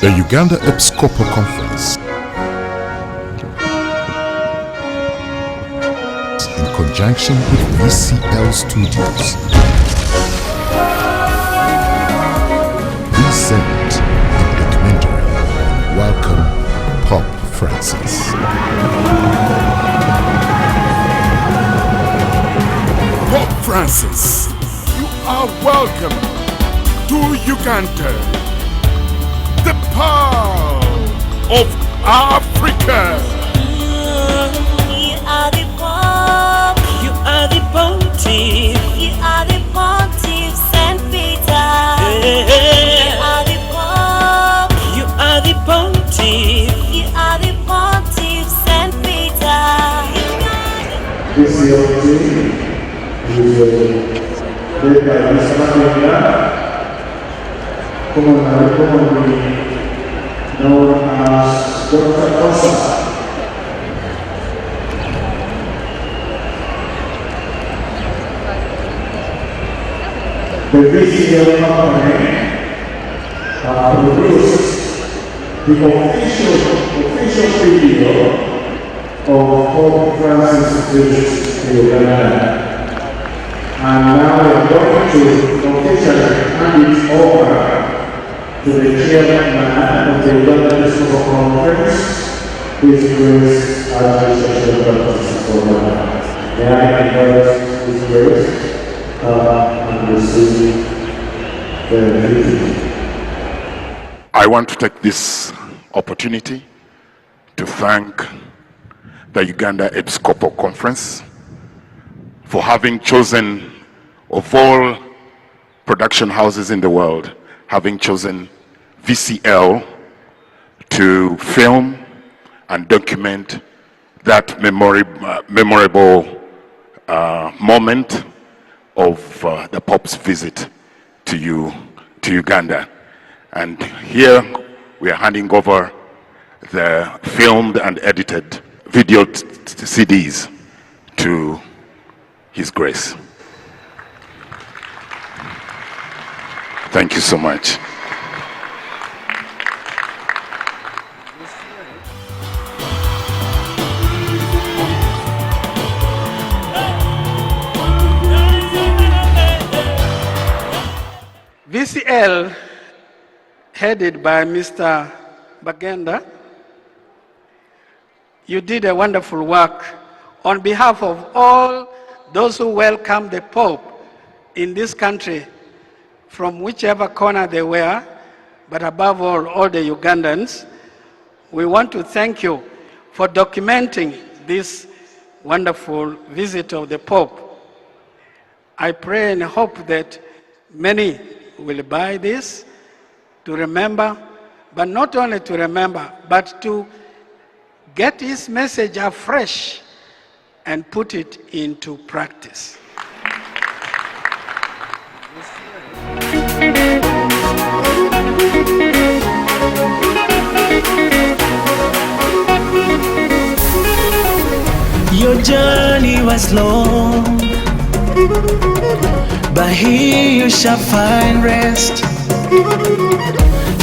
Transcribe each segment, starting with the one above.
The Uganda Episcopal Conference, in conjunction with VCL Studios, present a documentary on Welcome Pope Francis. Pope Francis, you are welcome to Uganda, the pearl of Africa. You are the Pope. You are the Pontiff. You are the Pontiff Saint Peter. You are the Pope. You are the Pontiff. You are the Pontiff Saint Peter. This is your team. Commonly known as Dr. Kosa. The VCL company produced the official video of Pope Francis' visit to Uganda. And now we are going to officially hand it over to the chairman of the Uganda Episcopal Conference, His Grace Archbishop Dr. Sakola. May I invite His Grace and receive the visit. I want to take this opportunity to thank the Uganda Episcopal Conference for having chosen, of all production houses in the world, having chosen VCL to film and document that memorable moment of the Pope's visit to Uganda. And here we are handing over the filmed and edited video CDs to His Grace. Thank you so much. VCL, headed by Mr. Bagenda, you did a wonderful work on behalf of all those who welcomed the Pope in this country, from whichever corner they were, but above all the Ugandans. We want to thank you for documenting this wonderful visit of the Pope. I pray and hope that many will buy this to remember, but not only to remember, but to get his message afresh and put it into practice. Your journey was long, but here you shall find rest.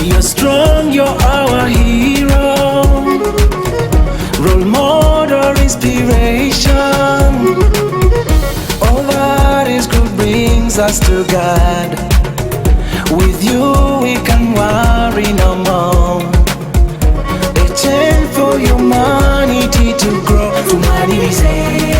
You're strong, you're our hero, role model, inspiration. All that is good brings us to God. With you we can worry no more. A chance for humanity to grow. Humanity